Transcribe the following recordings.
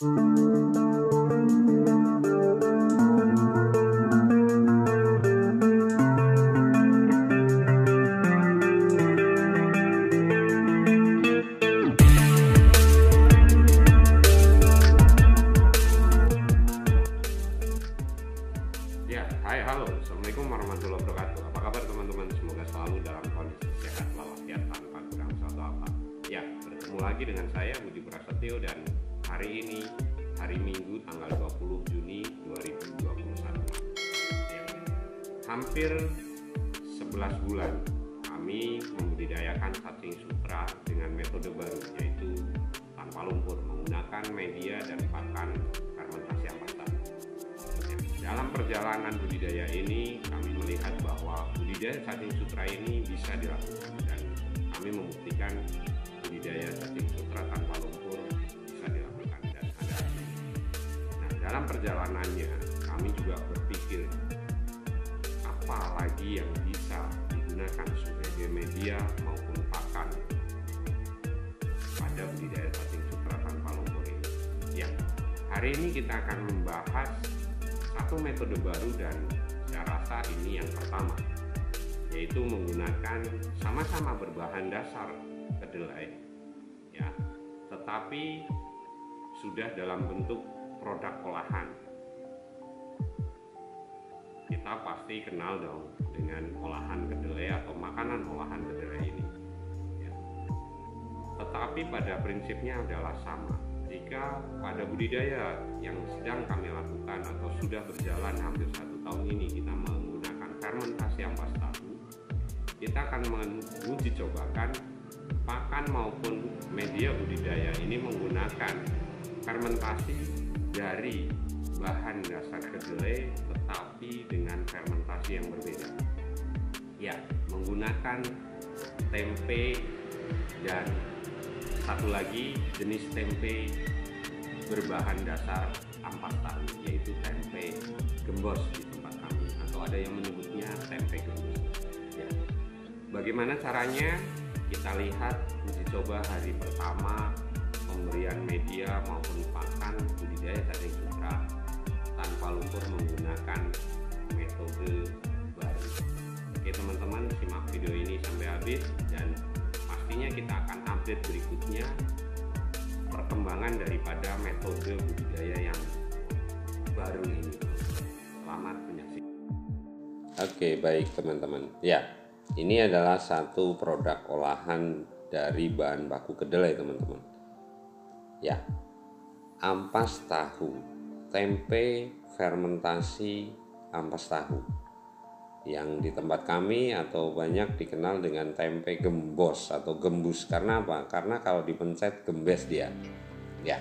Ya, hai, halo, assalamualaikum warahmatullahi wabarakatuh. Apa kabar teman-teman? Semoga selalu dalam kondisi sehat walafiat tanpa kurang satu apa. Ya, bertemu lagi dengan saya Budi Prasetyo dan hari ini hari Minggu tanggal 20 Juni 2021. Ya, hampir 11 bulan kami membudidayakan cacing sutra dengan metode baru, yaitu tanpa lumpur menggunakan media dan pakan fermentasi ampas tahu. Dalam perjalanan budidaya ini kami melihat bahwa budidaya cacing sutra ini bisa dilakukan dan kami membuktikan budidaya cacing sutra tanpa lumpur bisa dilakukan dan ada hasilnya. Nah, dalam perjalanannya kami juga berpikir apa lagi yang bisa digunakan sebagai media maupun pakan pada budidaya cacing sutra tanpa lumpur ini. Ya, hari ini kita akan membahas satu metode baru dan saya rasa ini yang pertama, yaitu menggunakan sama-sama berbahan dasar kedelai, ya, tetapi sudah dalam bentuk produk olahan. Kita pasti kenal dong dengan olahan kedelai atau makanan olahan kedelai ini, ya. Tetapi pada prinsipnya adalah sama. Jika pada budidaya yang sedang kami lakukan atau sudah berjalan hampir 1 tahun ini kita menggunakan fermentasi ampas tahu, kita akan menguji cobakan pakan maupun media budidaya ini menggunakan fermentasi dari bahan dasar kedelai tetapi dengan fermentasi yang berbeda. Ya, menggunakan tempe dan satu lagi jenis tempe berbahan dasar ampas tahu, yaitu tempe gembos di tempat kami, atau ada yang menyebutnya tempe gembos. Ya. Bagaimana caranya? Kita lihat uji coba hari pertama pemberian media maupun pakan budidaya cacing sutra tanpa lumpur menggunakan metode baru. Oke teman-teman, simak video ini sampai habis dan pastinya kita akan update berikutnya perkembangan daripada metode budidaya yang baru ini. Selamat menyaksikan. Oke, baik teman-teman. Ya, ini adalah satu produk olahan dari bahan baku kedelai teman-teman. Ya, ampas tahu, tempe fermentasi ampas tahu, yang di tempat kami atau banyak dikenal dengan tempe gembos atau gembus. Karena apa? Karena kalau dipencet gembes dia. Ya.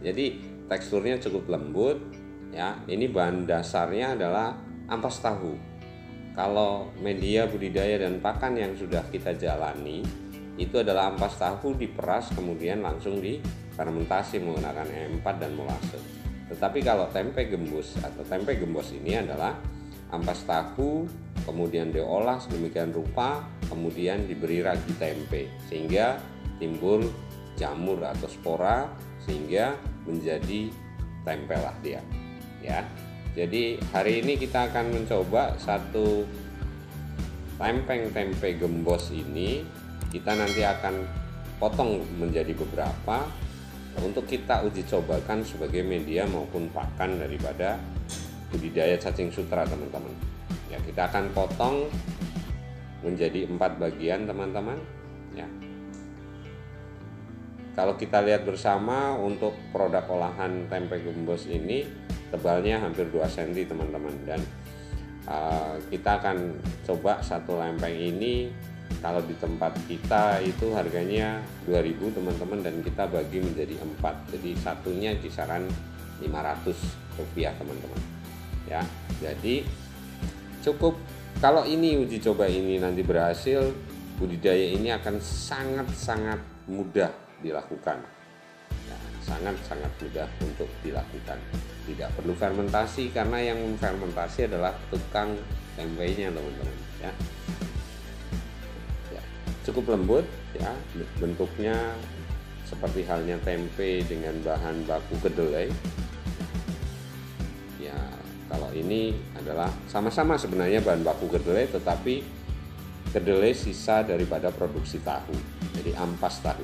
Jadi teksturnya cukup lembut, ya. Ini bahan dasarnya adalah ampas tahu. Kalau media budidaya dan pakan yang sudah kita jalani itu adalah ampas tahu diperas kemudian langsung difermentasi menggunakan E4 dan molase. Tetapi kalau tempe gembus atau tempe gembos ini adalah ampas tahu kemudian diolah sedemikian rupa, kemudian diberi ragi tempe sehingga timbul jamur atau spora sehingga menjadi tempe lah dia, ya. Jadi hari ini kita akan mencoba satu lempeng tempe gembos ini. Kita nanti akan potong menjadi beberapa untuk kita uji cobakan sebagai media maupun pakan daripada budidaya cacing sutra teman-teman. Ya, kita akan potong menjadi 4 bagian teman-teman. Ya. Kalau kita lihat bersama untuk produk olahan tempe gembos ini tebalnya hampir 2 cm teman-teman, dan kita akan coba satu lempeng ini. Kalau di tempat kita itu harganya 2.000 teman-teman dan kita bagi menjadi 4. Jadi satunya kisaran Rp500 teman-teman. Ya, jadi cukup kalau ini uji coba ini nanti berhasil, budidaya ini akan sangat-sangat mudah dilakukan. Ya, sangat-sangat mudah untuk dilakukan. Tidak perlu fermentasi karena yang fermentasi adalah tukang tempenya teman-teman. Ya. Ya, cukup lembut, ya, bentuknya seperti halnya tempe dengan bahan baku kedelai. Ya, kalau ini adalah sama-sama sebenarnya bahan baku kedelai, tetapi kedelai sisa daripada produksi tahu, jadi ampas tahu.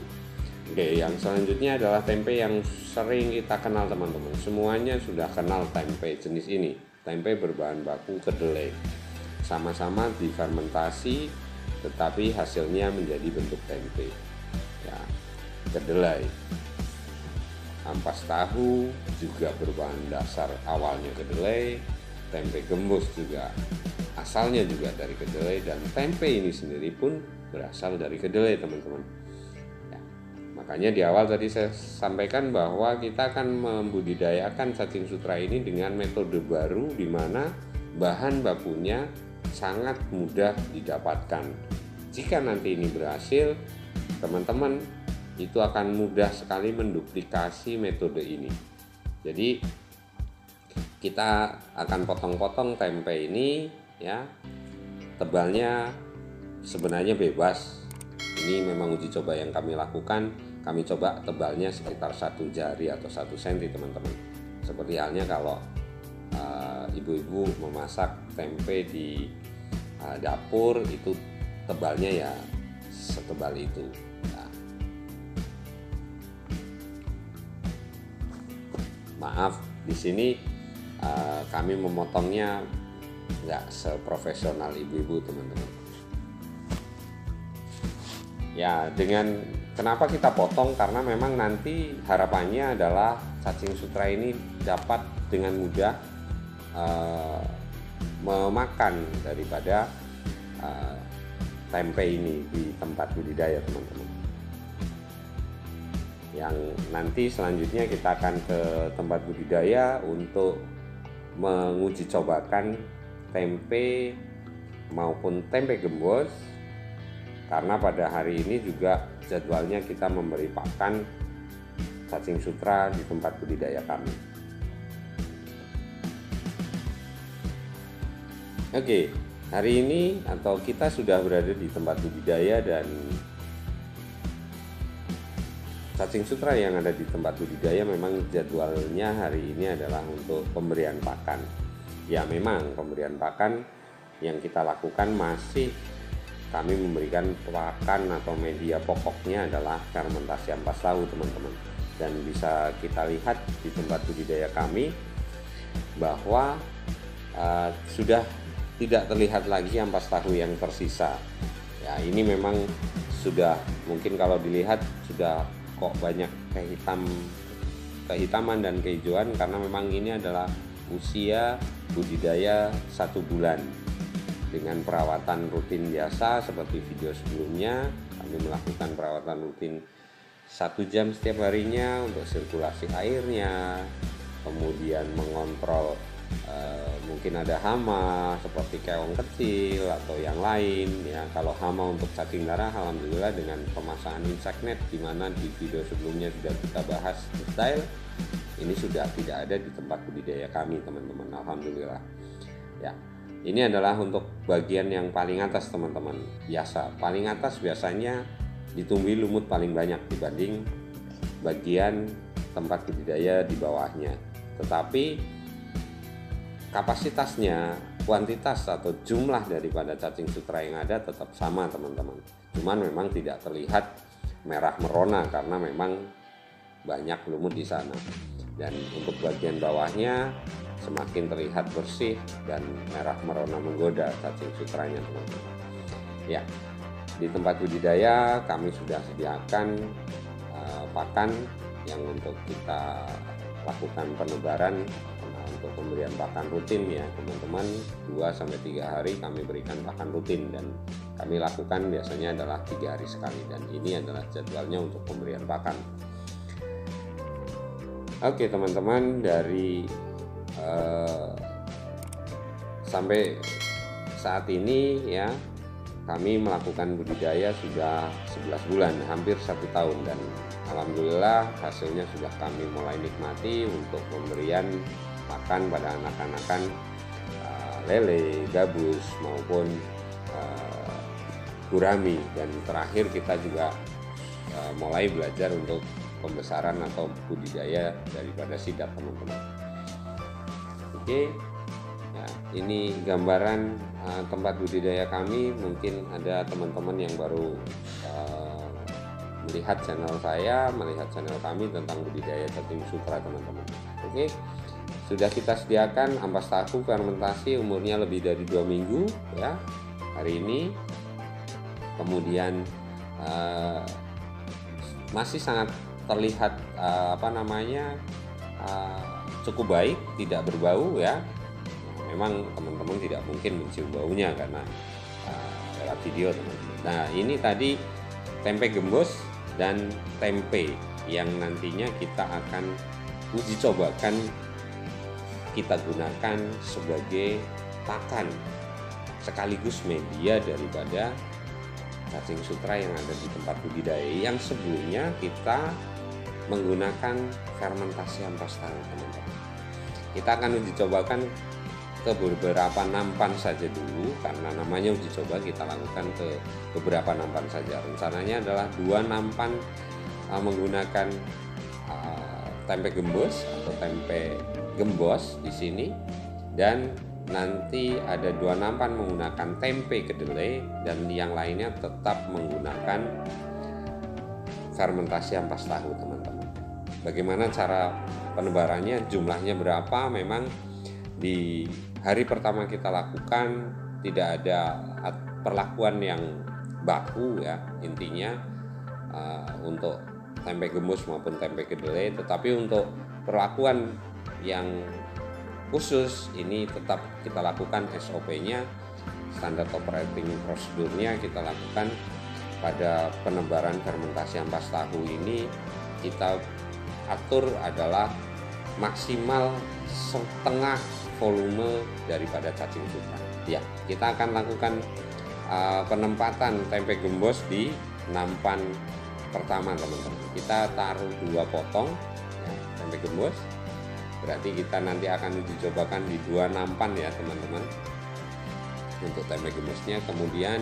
Oke, yang selanjutnya adalah tempe yang sering kita kenal teman-teman. Semuanya sudah kenal tempe jenis ini. Tempe berbahan baku kedelai. Sama-sama difermentasi, tetapi hasilnya menjadi bentuk tempe. Ya, kedelai. Ampas tahu juga berbahan dasar awalnya kedelai. Tempe gembus juga asalnya juga dari kedelai, dan tempe ini sendiri pun berasal dari kedelai teman-teman. Ya, makanya di awal tadi saya sampaikan bahwa kita akan membudidayakan cacing sutra ini dengan metode baru, di mana bahan bakunya sangat mudah didapatkan. Jika nanti ini berhasil, teman-teman itu akan mudah sekali menduplikasi metode ini. Jadi kita akan potong-potong tempe ini, ya, tebalnya sebenarnya bebas. Ini memang uji coba yang kami lakukan. Kami coba tebalnya sekitar 1 jari atau 1 senti teman-teman. Seperti halnya kalau ibu-ibu memasak tempe di dapur, itu tebalnya ya setebal itu. Nah, maaf, di sini kami memotongnya nggak seprofesional ibu-ibu teman-teman. Ya, dengan kenapa kita potong, karena memang nanti harapannya adalah cacing sutra ini dapat dengan mudah memakan daripada tempe ini di tempat budidaya teman-teman. Yang nanti selanjutnya kita akan ke tempat budidaya untuk menguji cobakan tempe maupun tempe gembos, karena pada hari ini juga jadwalnya kita memberi pakan cacing sutra di tempat budidaya kami. Oke, hari ini atau kita sudah berada di tempat budidaya, dan cacing sutra yang ada di tempat budidaya memang jadwalnya hari ini adalah untuk pemberian pakan. Ya, memang pemberian pakan yang kita lakukan masih kami memberikan pakan atau media pokoknya adalah fermentasi ampas tahu teman-teman. Dan bisa kita lihat di tempat budidaya kami bahwa sudah tidak terlihat lagi ampas tahu yang tersisa. Ya, ini memang sudah, mungkin kalau dilihat sudah kok banyak kehitaman dan kehijauan, karena memang ini adalah usia budidaya 1 bulan. Dengan perawatan rutin biasa seperti video sebelumnya, kami melakukan perawatan rutin 1 jam setiap harinya untuk sirkulasi airnya, kemudian mengontrol mungkin ada hama seperti keong kecil atau yang lain, ya. Kalau hama untuk cacing darah, alhamdulillah dengan pemasangan insect net, di mana di video sebelumnya sudah kita bahas detail, ini sudah tidak ada di tempat budidaya kami teman-teman, alhamdulillah. Ya, ini adalah untuk bagian yang paling atas teman-teman. Paling atas biasanya ditumbuhi lumut paling banyak dibanding bagian tempat budidaya di bawahnya. Tetapi kapasitasnya, kuantitas atau jumlah daripada cacing sutra yang ada tetap sama teman-teman. Cuman memang tidak terlihat merah merona karena memang banyak lumut di sana. Dan untuk bagian bawahnya semakin terlihat bersih dan merah merona menggoda cacing sutranya teman-teman. Ya, di tempat budidaya kami sudah sediakan pakan yang untuk kita lakukan penebaran untuk pemberian pakan rutin, ya teman-teman. 2-3 hari kami berikan pakan rutin, dan kami lakukan biasanya adalah 3 hari sekali, dan ini adalah jadwalnya untuk pemberian pakan. Oke teman-teman, dari sampai saat ini ya kami melakukan budidaya sudah 11 bulan, hampir 1 tahun, dan alhamdulillah hasilnya sudah kami mulai nikmati untuk pemberian pakan pada anak-anakan lele, gabus maupun gurami, dan terakhir kita juga mulai belajar untuk pembesaran atau budidaya daripada sidap, teman-teman. Oke, ya, ini gambaran tempat budidaya kami. Mungkin ada teman-teman yang baru melihat channel saya, melihat channel kami tentang budidaya cacing sutra, teman-teman. Oke, sudah kita sediakan ampas tahu fermentasi, umurnya lebih dari 2 minggu ya hari ini. Kemudian masih sangat terlihat cukup baik, tidak berbau ya. Memang teman-teman tidak mungkin mencium baunya karena lewat video, teman-teman. Nah, ini tadi tempe gembos dan tempe yang nantinya kita akan uji cobakan, kita gunakan sebagai pakan sekaligus media daripada cacing sutra yang ada di tempat budidaya yang sebelumnya kita menggunakan fermentasi ampas tahu, teman-teman. Kita akan uji cobakan ke beberapa nampan saja dulu, karena namanya uji coba, kita lakukan ke beberapa nampan saja. Rencananya adalah 2 nampan menggunakan tempe gembos atau tempe gembos di sini, dan nanti ada 2 nampan menggunakan tempe kedelai, dan yang lainnya tetap menggunakan fermentasi ampas tahu, teman-teman. Bagaimana cara penebarannya, jumlahnya berapa? Memang di hari pertama kita lakukan tidak ada perlakuan yang baku ya, intinya untuk tempe gembos maupun tempe kedelai, tetapi untuk perlakuan yang khusus ini tetap kita lakukan SOP-nya, standar operating prosedurnya kita lakukan. Pada penebaran fermentasi ampas tahu ini kita atur adalah maksimal setengah volume daripada cacing sutra. Ya, kita akan lakukan penempatan tempe gembos di nampan pertama, teman-teman. Kita taruh 2 potong ya, tempe gembos. Berarti kita nanti akan uji cobakan di 2 nampan ya, teman-teman, untuk tempe gembosnya. Kemudian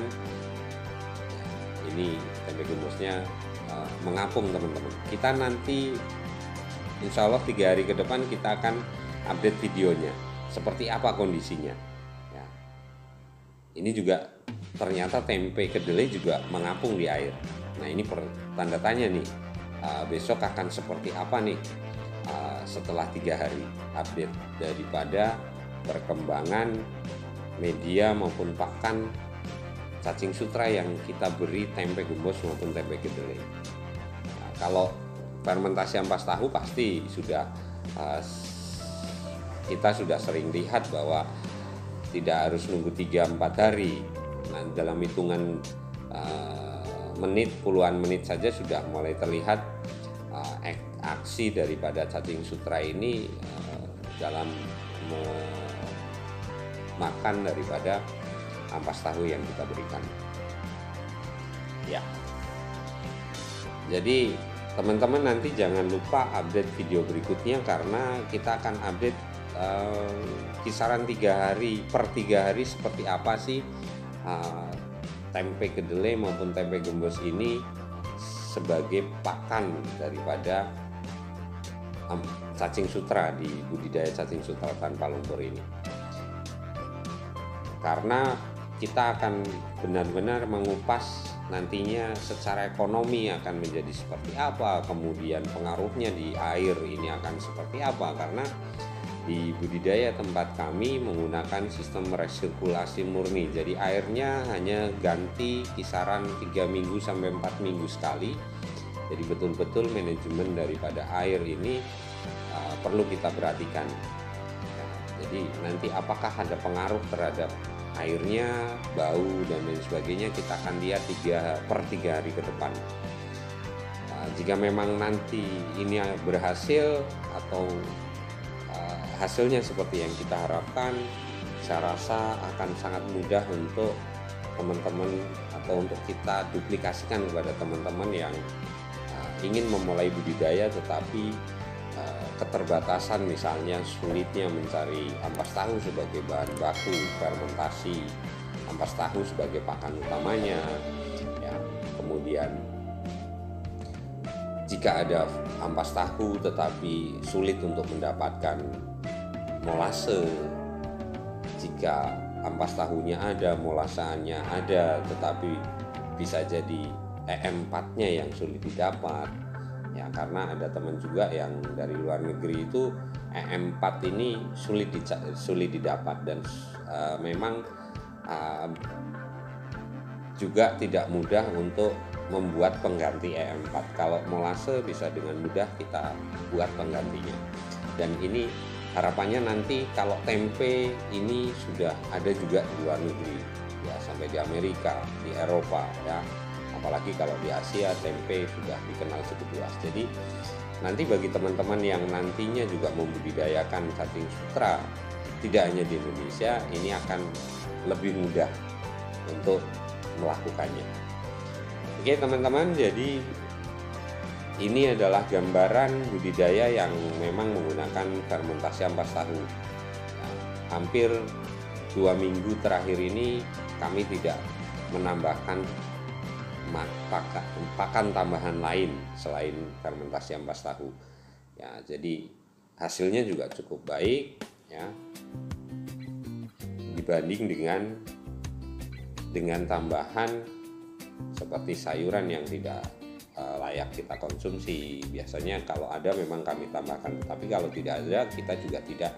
ini tempe gembosnya mengapung, teman-teman. Kita nanti insya Allah 3 hari ke depan kita akan update videonya seperti apa kondisinya ya. Ini juga ternyata tempe kedelai juga mengapung di air. Nah, ini tanda tanya nih, besok akan seperti apa nih setelah 3 hari update daripada perkembangan media maupun pakan cacing sutra yang kita beri tempe gembos maupun tempe kedelai. Nah, kalau fermentasi ampas tahu pasti sudah kita sudah sering lihat bahwa tidak harus nunggu 3-4 hari. Nah, dalam hitungan menit, puluhan menit saja sudah mulai terlihat aksi daripada cacing sutra ini dalam makan daripada ampas tahu yang kita berikan. Ya. Jadi teman-teman nanti jangan lupa update video berikutnya, karena kita akan update kisaran 3 hari per 3 hari seperti apa sih tempe kedelai maupun tempe gembos ini sebagai pakan daripada cacing sutra di budidaya cacing sutra tanpa lumpur ini. Karena kita akan benar-benar mengupas nantinya secara ekonomi akan menjadi seperti apa, kemudian pengaruhnya di air ini akan seperti apa, karena di budidaya tempat kami menggunakan sistem resirkulasi murni. Jadi airnya hanya ganti kisaran 3 minggu sampai 4 minggu sekali. Jadi betul-betul manajemen daripada air ini perlu kita perhatikan. Jadi nanti apakah ada pengaruh terhadap airnya, bau dan lain sebagainya, kita akan lihat 3 hari ke depan. Jika memang nanti ini berhasil atau hasilnya seperti yang kita harapkan, saya rasa akan sangat mudah untuk teman-teman atau untuk kita duplikasikan kepada teman-teman yang ingin memulai budidaya tetapi keterbatasan, misalnya sulitnya mencari ampas tahu sebagai bahan baku fermentasi, ampas tahu sebagai pakan utamanya ya, kemudian jika ada ampas tahu tetapi sulit untuk mendapatkan molase, jika ampas tahunya ada, molasanya ada, tetapi bisa jadi EM4-nya yang sulit didapat. Ya, karena ada teman juga yang dari luar negeri itu EM4 ini sulit didapat, dan memang juga tidak mudah untuk membuat pengganti EM4. Kalau molase bisa dengan mudah kita buat penggantinya. Dan ini harapannya nanti kalau tempe ini sudah ada juga di luar negeri, ya sampai di Amerika, di Eropa, ya. Apalagi kalau di Asia tempe sudah dikenal cukup luas. Jadi nanti bagi teman-teman yang nantinya juga membudidayakan cacing sutra tidak hanya di Indonesia, ini akan lebih mudah untuk melakukannya. Oke teman-teman, jadi ini adalah gambaran budidaya yang memang menggunakan fermentasi ampas tahu. Hampir 2 minggu terakhir ini kami tidak menambahkan pakan tambahan lain selain fermentasi ampas tahu. Ya, jadi hasilnya juga cukup baik, ya, dibanding dengan tambahan seperti sayuran yang tidak layak kita konsumsi. Biasanya kalau ada memang kami tambahkan, tapi kalau tidak ada kita juga tidak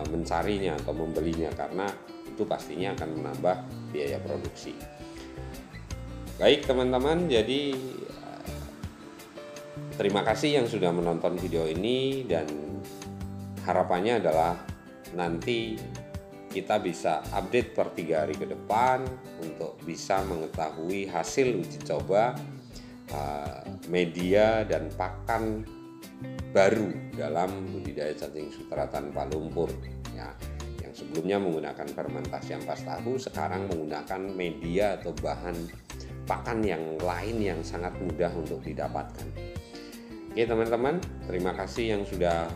mencarinya atau membelinya, karena itu pastinya akan menambah biaya produksi. Baik teman-teman, jadi terima kasih yang sudah menonton video ini, dan harapannya adalah nanti kita bisa update per 3 hari ke depan untuk bisa mengetahui hasil uji coba media dan pakan baru dalam budidaya cacing sutra tanpa lumpur, ya. Yang sebelumnya menggunakan fermentasi ampas tahu, sekarang menggunakan media atau bahan pakan yang lain yang sangat mudah untuk didapatkan. Oke teman-teman, terima kasih yang sudah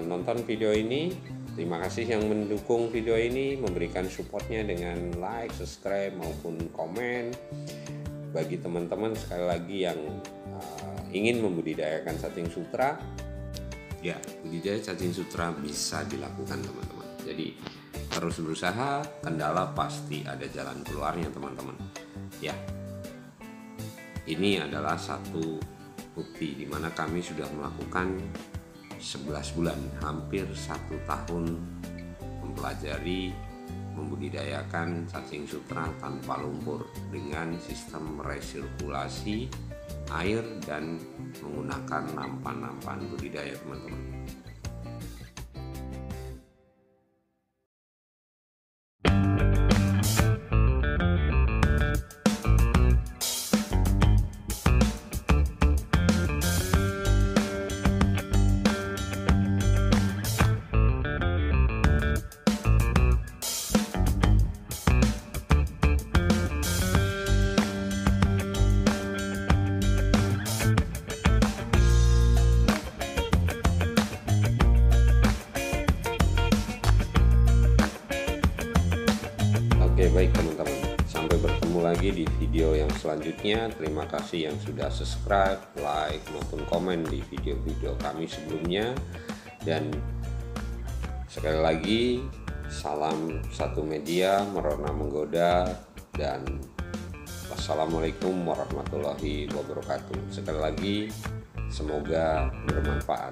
menonton video ini. Terima kasih yang mendukung video ini, memberikan supportnya dengan like, subscribe maupun komen. Bagi teman-teman sekali lagi yang ingin membudidayakan cacing sutra, ya budidaya cacing sutra bisa dilakukan teman-teman. Jadi terus berusaha, kendala pasti ada jalan keluarnya teman-teman. Ya, ini adalah satu bukti di mana kami sudah melakukan 11 bulan, hampir 1 tahun mempelajari membudidayakan cacing sutra tanpa lumpur dengan sistem resirkulasi air dan menggunakan nampan-nampan budidaya teman-teman. Oke baik teman-teman, sampai bertemu lagi di video yang selanjutnya. Terima kasih yang sudah subscribe, like maupun komen di video-video kami sebelumnya. Dan sekali lagi salam satu media, merona menggoda, dan wassalamualaikum warahmatullahi wabarakatuh. Sekali lagi semoga bermanfaat.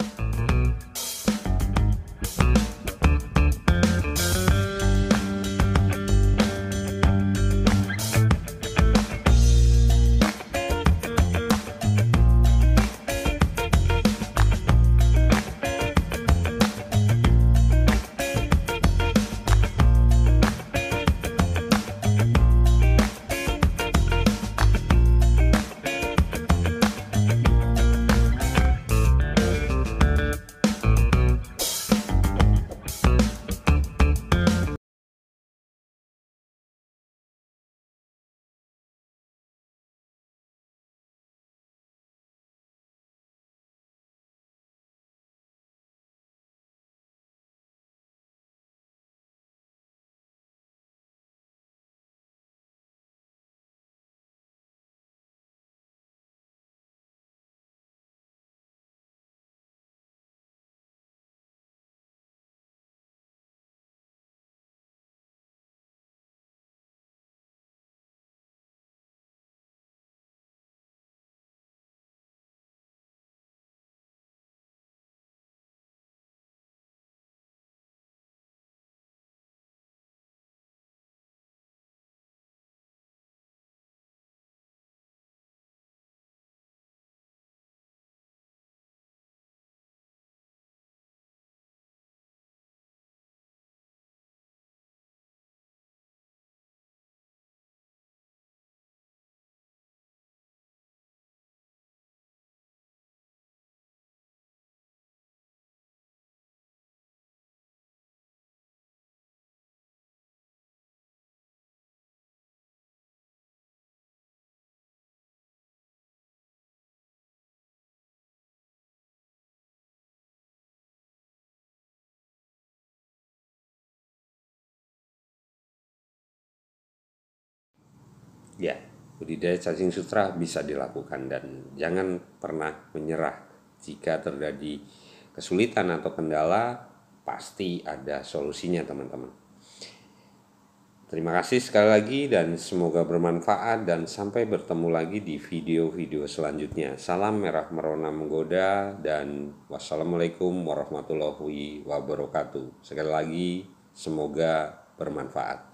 Ya, budidaya cacing sutra bisa dilakukan dan jangan pernah menyerah. Jika terjadi kesulitan atau kendala, pasti ada solusinya teman-teman. Terima kasih sekali lagi dan semoga bermanfaat dan sampai bertemu lagi di video-video selanjutnya. Salam merah merona menggoda dan wassalamualaikum warahmatullahi wabarakatuh. Sekali lagi semoga bermanfaat.